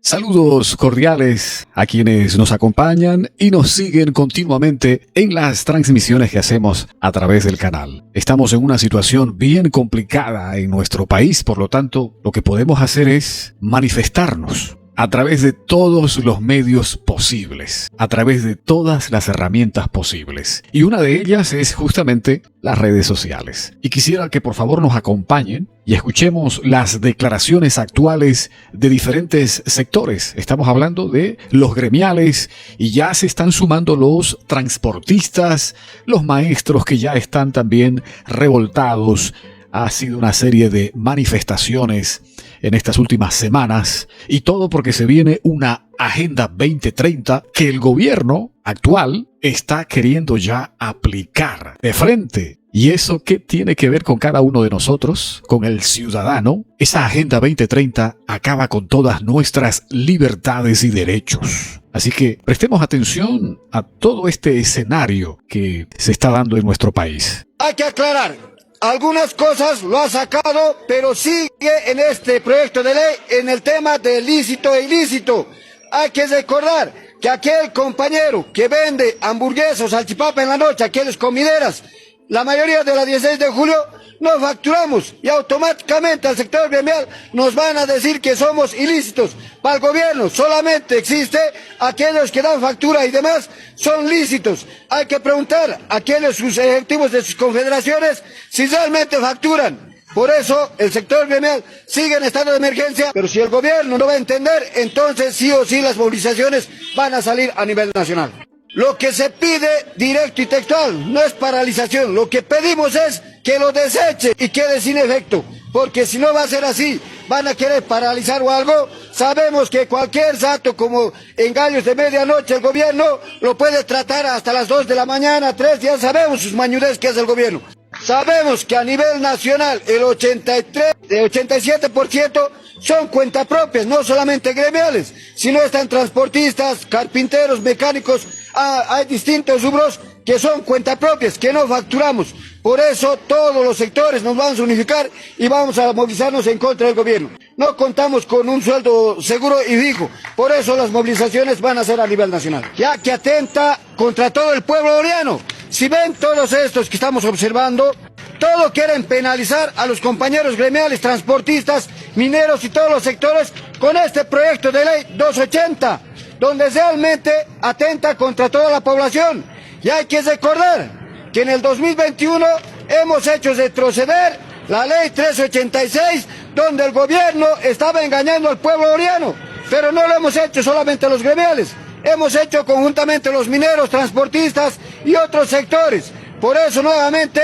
Saludos cordiales a quienes nos acompañan y nos siguen continuamente en las transmisiones que hacemos a través del canal. Estamos en una situación bien complicada en nuestro país, por lo tanto, lo que podemos hacer es manifestarnos a través de todos los medios posibles, a través de todas las herramientas posibles. Y una de ellas es justamente las redes sociales. Y quisiera que por favor nos acompañen y escuchemos las declaraciones actuales de diferentes sectores. Estamos hablando de los gremiales y ya se están sumando los transportistas, los maestros que ya están también revoltados. Ha sido una serie de manifestaciones en estas últimas semanas y todo porque se viene una Agenda 2030 que el gobierno actual está queriendo ya aplicar de frente. ¿Y eso qué tiene que ver con cada uno de nosotros, con el ciudadano? Esa Agenda 2030 acaba con todas nuestras libertades y derechos. Así que prestemos atención a todo este escenario que se está dando en nuestro país. Hay que aclarar. Algunas cosas lo ha sacado, pero sigue en este proyecto de ley en el tema de lícito e ilícito. Hay que recordar que aquel compañero que vende hamburguesas o salchipapa en la noche, aquellos comideras, la mayoría de la 16 de julio no facturamos y automáticamente al sector gremial nos van a decir que somos ilícitos. Para el gobierno solamente existe aquellos que dan factura y demás son lícitos. Hay que preguntar a aquellos sus ejecutivos de sus confederaciones si realmente facturan. Por eso el sector gremial sigue en estado de emergencia, pero si el gobierno no va a entender, entonces sí o sí las movilizaciones van a salir a nivel nacional. Lo que se pide directo y textual no es paralización, lo que pedimos es que lo deseche y quede sin efecto, porque si no va a ser así, van a querer paralizar o algo. Sabemos que cualquier dato como engaños de medianoche el gobierno lo puede tratar hasta las 2 de la mañana, 3, ya sabemos sus mañudez que es el gobierno. Sabemos que a nivel nacional el 87% son cuentapropias, no solamente gremiales, sino están transportistas, carpinteros, mecánicos, hay distintos rubros que son cuentapropias, que no facturamos. Por eso todos los sectores nos vamos a unificar y vamos a movilizarnos en contra del gobierno. No contamos con un sueldo seguro y fijo, por eso las movilizaciones van a ser a nivel nacional, ya que atenta contra todo el pueblo oriano. Si ven todos estos que estamos observando, todo quieren penalizar a los compañeros gremiales, transportistas, mineros y todos los sectores con este proyecto de ley 280, donde realmente atenta contra toda la población. Y hay que recordar que en el 2021 hemos hecho retroceder la ley 386, donde el gobierno estaba engañando al pueblo oriano, pero no lo hemos hecho solamente los gremiales, hemos hecho conjuntamente los mineros, transportistas y otros sectores. Por eso nuevamente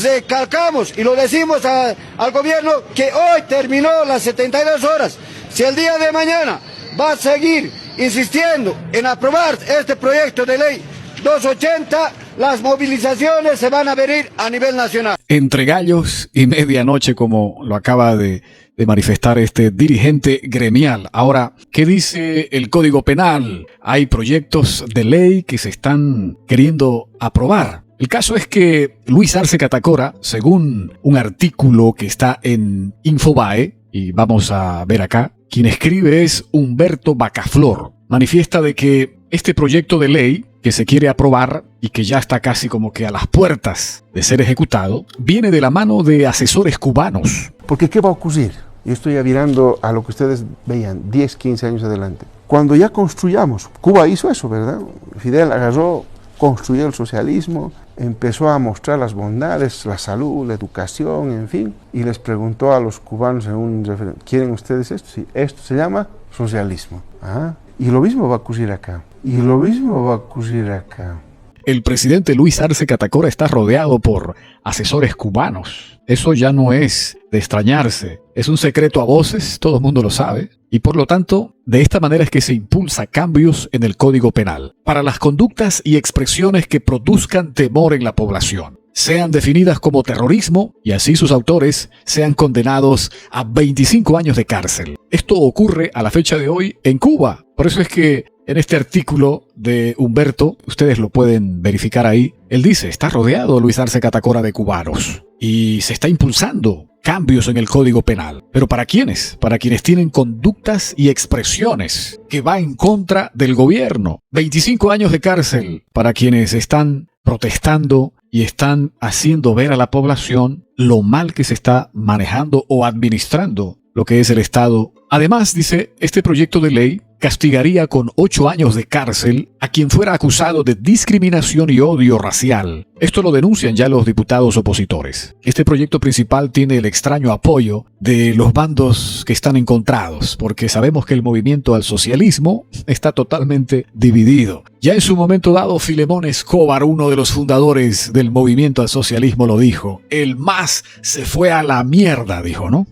recalcamos y lo decimos al gobierno que hoy terminó las 72 horas. Si el día de mañana va a seguir insistiendo en aprobar este proyecto de ley 280, las movilizaciones se van a venir a nivel nacional. Entre gallos y medianoche, como lo acaba de manifestar este dirigente gremial. Ahora, ¿qué dice el Código Penal? Hay proyectos de ley que se están queriendo aprobar. El caso es que Luis Arce Catacora, según un artículo que está en Infobae, y vamos a ver acá, quien escribe es Humberto Bacaflor, manifiesta de que este proyecto de ley que se quiere aprobar y que ya está casi como que a las puertas de ser ejecutado, viene de la mano de asesores cubanos. Porque ¿qué va a ocurrir? Yo estoy mirando a lo que ustedes veían 10, 15 años adelante. Cuando ya construyamos, Cuba hizo eso, ¿verdad? Fidel agarró, construyó el socialismo, empezó a mostrar las bondades, la salud, la educación, en fin, y les preguntó a los cubanos en un referéndum, ¿quieren ustedes esto? Sí, esto se llama socialismo. ¿Ah? Y lo mismo va a ocurrir acá. Y lo mismo va a ocurrir acá. El presidente Luis Arce Catacora está rodeado por asesores cubanos. Eso ya no es de extrañarse. Es un secreto a voces, todo el mundo lo sabe. Y por lo tanto, de esta manera es que se impulsa cambios en el Código Penal para las conductas y expresiones que produzcan temor en la población, sean definidas como terrorismo y así sus autores sean condenados a 25 años de cárcel. Esto ocurre a la fecha de hoy en Cuba. Por eso es que en este artículo de Humberto, ustedes lo pueden verificar ahí, él dice, está rodeado Luis Arce Catacora de cubanos y se está impulsando cambios en el Código Penal. ¿Pero para quiénes? Para quienes tienen conductas y expresiones que va en contra del gobierno. 25 años de cárcel para quienes están protestando y están haciendo ver a la población lo mal que se está manejando o administrando lo que es el Estado. Además, dice, este proyecto de ley castigaría con 8 años de cárcel a quien fuera acusado de discriminación y odio racial. Esto lo denuncian ya los diputados opositores. Este proyecto principal tiene el extraño apoyo de los bandos que están encontrados, porque sabemos que el movimiento al socialismo está totalmente dividido. Ya en su momento dado, Filemón Escobar, uno de los fundadores del movimiento al socialismo, lo dijo. El MAS se fue a la mierda, dijo, ¿no?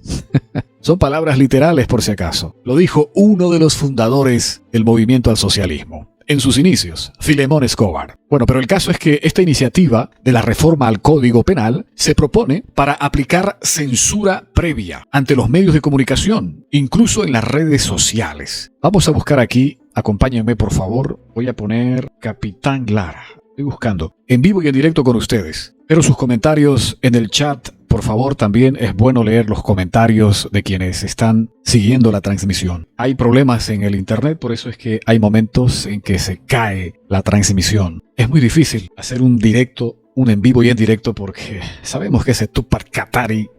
Son palabras literales por si acaso. Lo dijo uno de los fundadores del movimiento al socialismo. En sus inicios, Filemón Escobar. Bueno, pero el caso es que esta iniciativa de la reforma al Código Penal se propone para aplicar censura previa ante los medios de comunicación, incluso en las redes sociales. Vamos a buscar aquí, acompáñenme por favor, voy a poner Capitán Lara. Estoy buscando, en vivo y en directo con ustedes. Pero sus comentarios en el chat, por favor, también es bueno leer los comentarios de quienes están siguiendo la transmisión. Hay problemas en el internet, por eso es que hay momentos en que se cae la transmisión. Es muy difícil hacer un directo, un en vivo y en directo, porque sabemos que ese Tupac Katari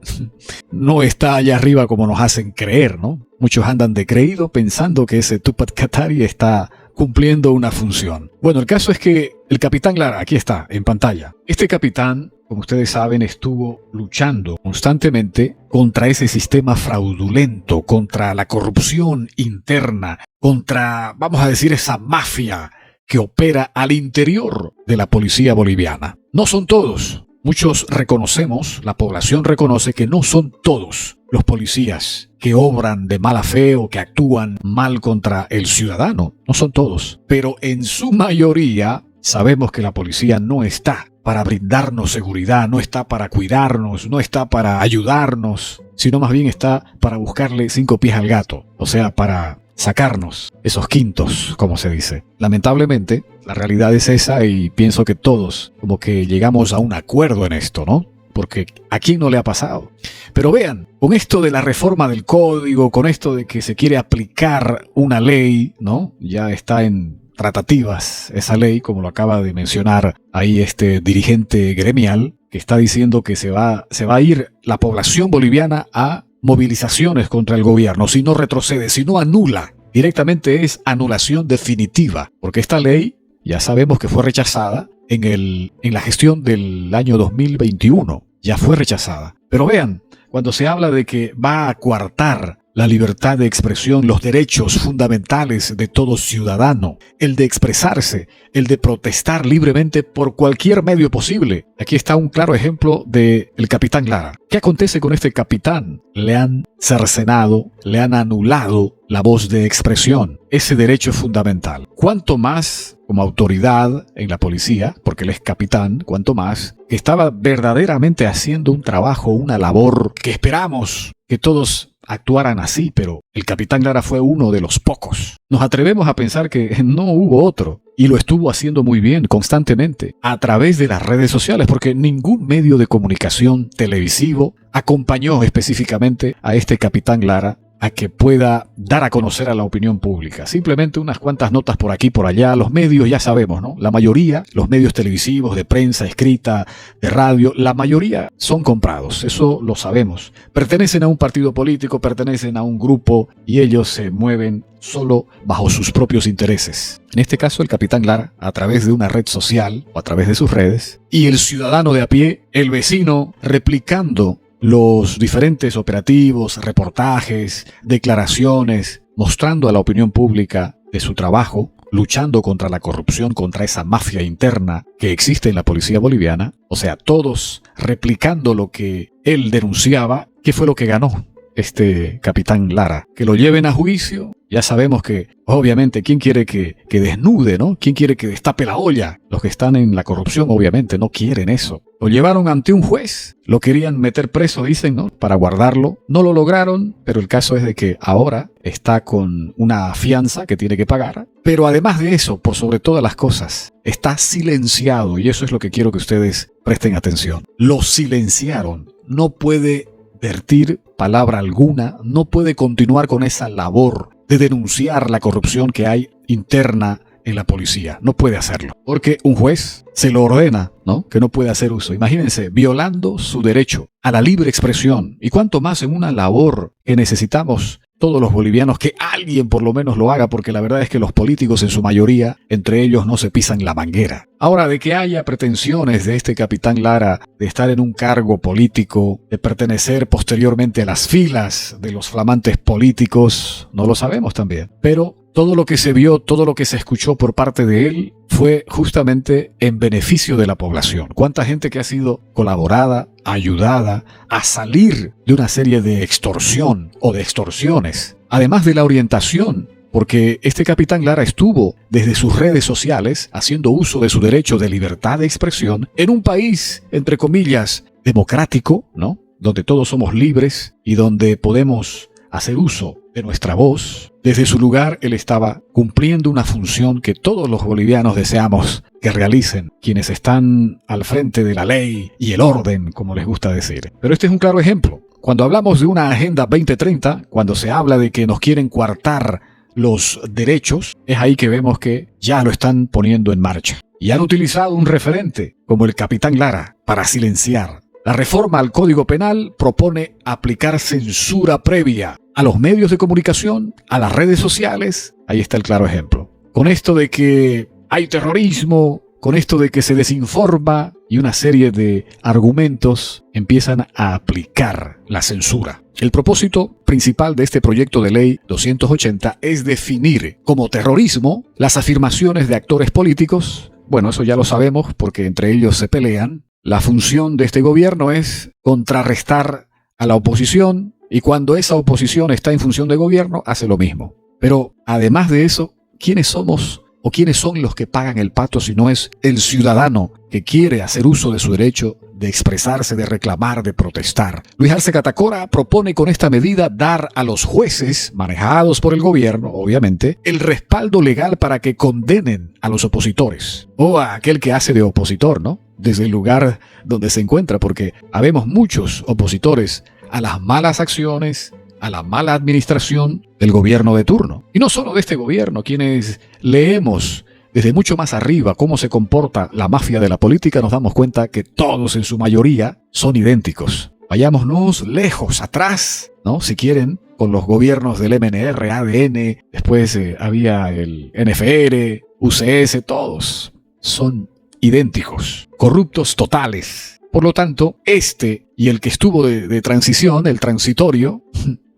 no está allá arriba como nos hacen creer, ¿no? Muchos andan de creído pensando que ese Tupac Katari está cumpliendo una función. Bueno, el caso es que el Capitán Lara, aquí está, en pantalla. Este capitán, como ustedes saben, estuvo luchando constantemente contra ese sistema fraudulento, contra la corrupción interna, contra, vamos a decir, esa mafia que opera al interior de la policía boliviana. No son todos. Muchos reconocemos, la población reconoce que no son todos los policías que obran de mala fe o que actúan mal contra el ciudadano. No son todos. Pero en su mayoría sabemos que la policía no está para brindarnos seguridad, no está para cuidarnos, no está para ayudarnos, sino más bien está para buscarle 5 pies al gato. O sea, para sacarnos esos quintos, como se dice. Lamentablemente, la realidad es esa y pienso que todos como que llegamos a un acuerdo en esto, ¿no? Porque ¿a quién no le ha pasado? Pero vean, con esto de la reforma del código, con esto de que se quiere aplicar una ley, ¿no? Ya está en tratativas esa ley, como lo acaba de mencionar ahí este dirigente gremial, que está diciendo que se va a ir la población boliviana a movilizaciones contra el gobierno, si no retrocede, si no anula. Directamente es anulación definitiva, porque esta ley ya sabemos que fue rechazada en la gestión del año 2021. Ya fue rechazada. Pero vean, cuando se habla de que va a coartar la libertad de expresión, los derechos fundamentales de todo ciudadano, el de expresarse, el de protestar libremente por cualquier medio posible. Aquí está un claro ejemplo del Capitán Lara. ¿Qué acontece con este capitán? Le han cercenado, le han anulado la voz de expresión, ese derecho fundamental. Cuanto más como autoridad en la policía, porque él es capitán, cuanto más que estaba verdaderamente haciendo un trabajo, una labor que esperamos que todos actuaran así, pero el Capitán Lara fue uno de los pocos. Nos atrevemos a pensar que no hubo otro, y lo estuvo haciendo muy bien, constantemente, a través de las redes sociales, porque ningún medio de comunicación televisivo acompañó específicamente a este Capitán Lara a que pueda dar a conocer a la opinión pública. Simplemente unas cuantas notas por aquí, por allá. Los medios ya sabemos, ¿no? La mayoría, los medios televisivos, de prensa, escrita, de radio, la mayoría son comprados. Eso lo sabemos. Pertenecen a un partido político, pertenecen a un grupo y ellos se mueven solo bajo sus propios intereses. En este caso, el Capitán Lara, a través de una red social o a través de sus redes, y el ciudadano de a pie, el vecino, replicando los diferentes operativos, reportajes, declaraciones, mostrando a la opinión pública de su trabajo, luchando contra la corrupción, contra esa mafia interna que existe en la policía boliviana. O sea, todos replicando lo que él denunciaba. ¿Qué fue lo que ganó este Capitán Lara? Que lo lleven a juicio. Ya sabemos que, obviamente, ¿quién quiere que desnude, no? ¿Quién quiere que destape la olla? Los que están en la corrupción, obviamente, no quieren eso. Lo llevaron ante un juez, lo querían meter preso, dicen, ¿no? Para guardarlo. No lo lograron, pero el caso es de que ahora está con una fianza que tiene que pagar. Pero además de eso, por sobre todas las cosas, está silenciado, y eso es lo que quiero que ustedes presten atención. Lo silenciaron. No puede vertir palabra alguna, no puede continuar con esa labor de denunciar la corrupción que hay interna en la policía. No puede hacerlo, porque un juez se lo ordena, ¿no? Que no puede hacer uso. Imagínense, violando su derecho a la libre expresión. Y cuánto más en una labor que necesitamos todos los bolivianos, que alguien por lo menos lo haga, porque la verdad es que los políticos en su mayoría, entre ellos, no se pisan la manguera. Ahora, de que haya pretensiones de este capitán Lara de estar en un cargo político, de pertenecer posteriormente a las filas de los flamantes políticos, no lo sabemos también. Pero todo lo que se vio, todo lo que se escuchó por parte de él fue justamente en beneficio de la población. ¿Cuánta gente que ha sido colaborada, ayudada a salir de una serie de extorsión o de extorsiones? Además de la orientación, porque este capitán Lara estuvo desde sus redes sociales haciendo uso de su derecho de libertad de expresión en un país, entre comillas, democrático, ¿no? Donde todos somos libres y donde podemos hacer uso de nuestra voz. Desde su lugar, él estaba cumpliendo una función que todos los bolivianos deseamos que realicen, quienes están al frente de la ley y el orden, como les gusta decir. Pero este es un claro ejemplo. Cuando hablamos de una Agenda 2030, cuando se habla de que nos quieren coartar los derechos, es ahí que vemos que ya lo están poniendo en marcha. Y han utilizado un referente como el capitán Lara para silenciar. La reforma al Código Penal propone aplicar censura previa a los medios de comunicación, a las redes sociales. Ahí está el claro ejemplo. Con esto de que hay terrorismo, con esto de que se desinforma y una serie de argumentos, empiezan a aplicar la censura. El propósito principal de este proyecto de ley 280 es definir como terrorismo las afirmaciones de actores políticos. Bueno, eso ya lo sabemos porque entre ellos se pelean. La función de este gobierno es contrarrestar a la oposición y cuando esa oposición está en función de gobierno, hace lo mismo. Pero además de eso, ¿quiénes somos o quiénes son los que pagan el pato si no es el ciudadano que quiere hacer uso de su derecho de expresarse, de reclamar, de protestar? Luis Arce Catacora propone con esta medida dar a los jueces, manejados por el gobierno, obviamente, el respaldo legal para que condenen a los opositores o a aquel que hace de opositor, ¿no? Desde el lugar donde se encuentra, porque habemos muchos opositores a las malas acciones, a la mala administración del gobierno de turno. Y no solo de este gobierno, quienes leemos desde mucho más arriba cómo se comporta la mafia de la política, nos damos cuenta que todos en su mayoría son idénticos. Vayámonos lejos, atrás, ¿no? Si quieren, con los gobiernos del MNR, ADN, después había el NFR, UCS, todos son idénticos, corruptos totales. Por lo tanto, este y el que estuvo de transición, el transitorio,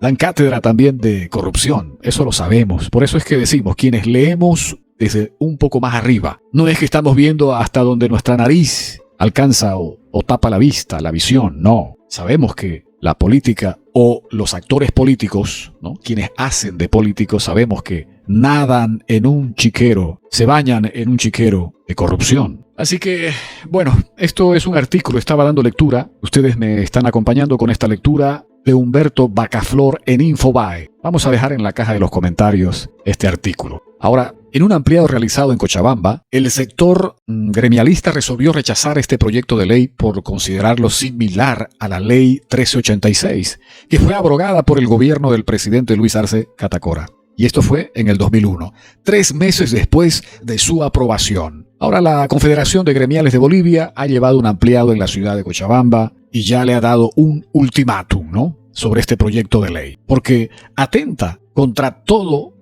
dan cátedra también de corrupción. Eso lo sabemos. Por eso es que decimos, quienes leemos desde un poco más arriba, no es que estamos viendo hasta donde nuestra nariz alcanza o tapa la vista, la visión. No. Sabemos que la política o los actores políticos, ¿no? Quienes hacen de políticos, sabemos que nadan en un chiquero, se bañan en un chiquero de corrupción. Así que, bueno, esto es un artículo, estaba dando lectura, ustedes me están acompañando con esta lectura de Humberto Bacaflor en Infobae. Vamos a dejar en la caja de los comentarios este artículo. Ahora, en un ampliado realizado en Cochabamba, el sector gremialista resolvió rechazar este proyecto de ley por considerarlo similar a la ley 1386, que fue abrogada por el gobierno del presidente Luis Arce Catacora. Y esto fue en el 2001, 3 meses después de su aprobación. Ahora la Confederación de Gremiales de Bolivia ha llevado un ampliado en la ciudad de Cochabamba y ya le ha dado un ultimátum, ¿no?, sobre este proyecto de ley, porque atenta contra todos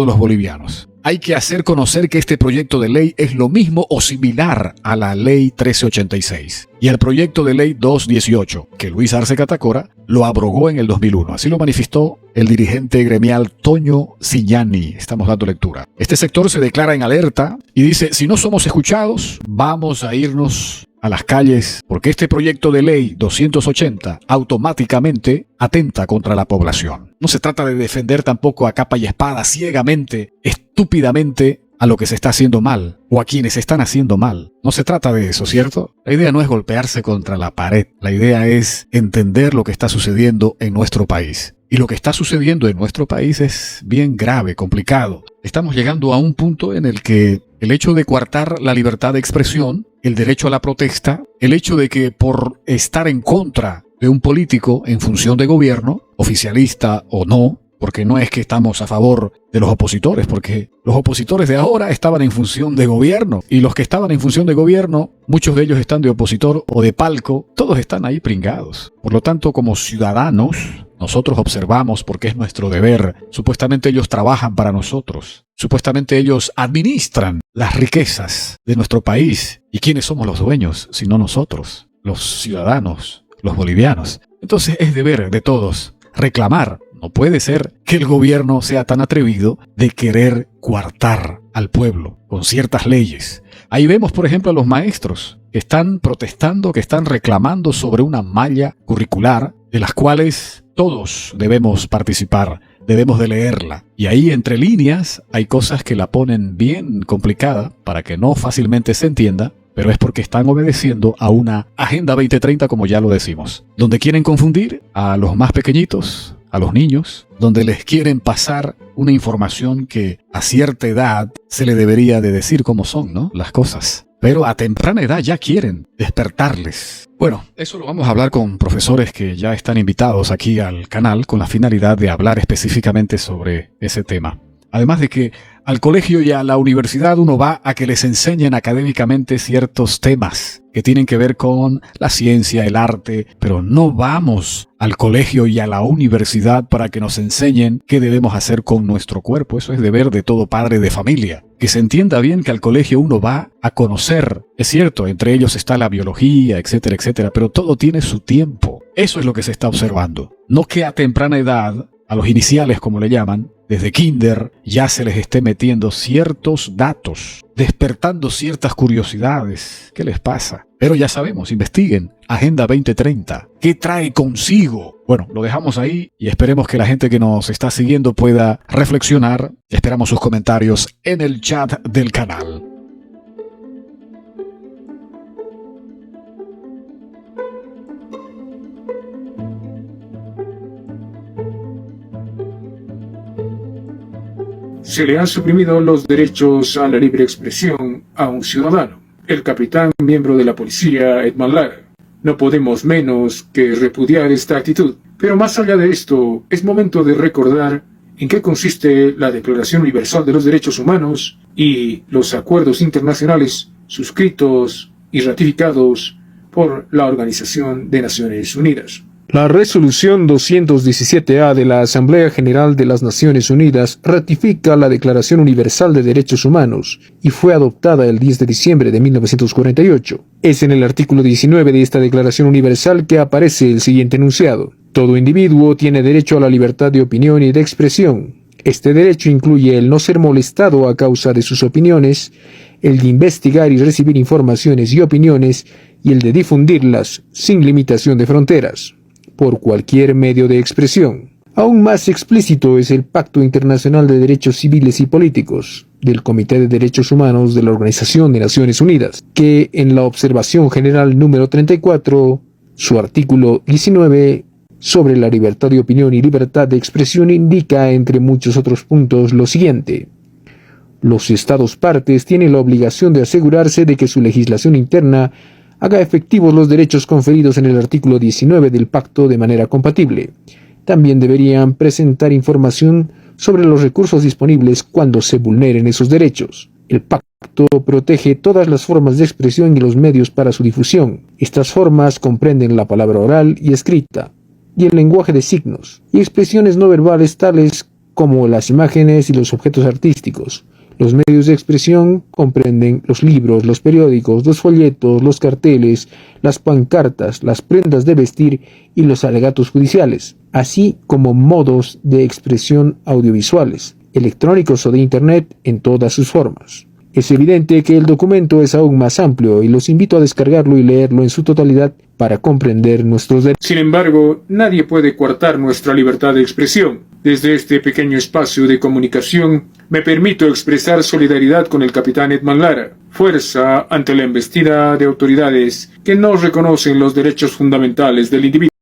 los bolivianos. Hay que hacer conocer que este proyecto de ley es lo mismo o similar a la ley 1386 y al proyecto de ley 218, que Luis Arce Catacora lo abrogó en el 2001. Así lo manifestó el dirigente gremial Toño Cignani. Estamos dando lectura. Este sector se declara en alerta y dice, si no somos escuchados, vamos a irnos a las calles, porque este proyecto de ley 280 automáticamente atenta contra la población. No se trata de defender tampoco a capa y espada ciegamente, estúpidamente, a lo que se está haciendo mal o a quienes están haciendo mal. No se trata de eso, ¿cierto? La idea no es golpearse contra la pared. La idea es entender lo que está sucediendo en nuestro país. Y lo que está sucediendo en nuestro país es bien grave, complicado. Estamos llegando a un punto en el que el hecho de coartar la libertad de expresión, el derecho a la protesta, el hecho de que por estar en contra de un político en función de gobierno, oficialista o no, porque no es que estamos a favor de los opositores, porque los opositores de ahora estaban en función de gobierno, y los que estaban en función de gobierno, muchos de ellos están de opositor o de palco, todos están ahí pringados. Por lo tanto, como ciudadanos, nosotros observamos porque es nuestro deber. Supuestamente ellos trabajan para nosotros. Supuestamente ellos administran las riquezas de nuestro país. ¿Y quiénes somos los dueños, sino nosotros, los ciudadanos, los bolivianos? Entonces es deber de todos reclamar. No puede ser que el gobierno sea tan atrevido de querer coartar al pueblo con ciertas leyes. Ahí vemos, por ejemplo, a los maestros que están protestando, que están reclamando sobre una malla curricular de las cuales todos debemos participar, debemos de leerla. Y ahí entre líneas hay cosas que la ponen bien complicada para que no fácilmente se entienda, pero es porque están obedeciendo a una Agenda 2030, como ya lo decimos, donde quieren confundir a los más pequeñitos, a los niños, donde les quieren pasar una información que a cierta edad se le debería de decir cómo son, ¿no? Las cosas. Pero a temprana edad ya quieren despertarles. Bueno, eso lo vamos a hablar con profesores que ya están invitados aquí al canal con la finalidad de hablar específicamente sobre ese tema. Además de que al colegio y a la universidad uno va a que les enseñen académicamente ciertos temas que tienen que ver con la ciencia, el arte, pero no vamos al colegio y a la universidad para que nos enseñen qué debemos hacer con nuestro cuerpo. Eso es deber de todo padre de familia. Que se entienda bien que al colegio uno va a conocer. Es cierto, entre ellos está la biología, etcétera, etcétera, pero todo tiene su tiempo. Eso es lo que se está observando. No que a temprana edad, a los iniciales como le llaman, desde kinder ya se les esté metiendo ciertos datos, despertando ciertas curiosidades. ¿Qué les pasa? Pero ya sabemos, investiguen. Agenda 2030. ¿Qué trae consigo? Bueno, lo dejamos ahí y esperemos que la gente que nos está siguiendo pueda reflexionar. Esperamos sus comentarios en el chat del canal. Se le han suprimido los derechos a la libre expresión a un ciudadano, el capitán miembro de la policía Edman Lara. No podemos menos que repudiar esta actitud. Pero más allá de esto, es momento de recordar en qué consiste la Declaración Universal de los Derechos Humanos y los acuerdos internacionales suscritos y ratificados por la Organización de Naciones Unidas. La Resolución 217-A de la Asamblea General de las Naciones Unidas ratifica la Declaración Universal de Derechos Humanos y fue adoptada el 10 de diciembre de 1948. Es en el artículo 19 de esta Declaración Universal que aparece el siguiente enunciado. Todo individuo tiene derecho a la libertad de opinión y de expresión. Este derecho incluye el no ser molestado a causa de sus opiniones, el de investigar y recibir informaciones y opiniones y el de difundirlas sin limitación de fronteras, por cualquier medio de expresión. Aún más explícito es el Pacto Internacional de Derechos Civiles y Políticos del Comité de Derechos Humanos de la Organización de Naciones Unidas, que en la Observación General número 34, su artículo 19, sobre la libertad de opinión y libertad de expresión indica, entre muchos otros puntos, lo siguiente. Los Estados partes tienen la obligación de asegurarse de que su legislación interna haga efectivos los derechos conferidos en el artículo 19 del pacto de manera compatible. También deberían presentar información sobre los recursos disponibles cuando se vulneren esos derechos. El pacto protege todas las formas de expresión y los medios para su difusión. Estas formas comprenden la palabra oral y escrita, y el lenguaje de signos, y expresiones no verbales tales como las imágenes y los objetos artísticos. Los medios de expresión comprenden los libros, los periódicos, los folletos, los carteles, las pancartas, las prendas de vestir y los alegatos judiciales, así como modos de expresión audiovisuales, electrónicos o de Internet en todas sus formas. Es evidente que el documento es aún más amplio y los invito a descargarlo y leerlo en su totalidad para comprender nuestros derechos. Sin embargo, nadie puede coartar nuestra libertad de expresión. Desde este pequeño espacio de comunicación, me permito expresar solidaridad con el capitán Edman Lara, fuerza ante la embestida de autoridades que no reconocen los derechos fundamentales del individuo.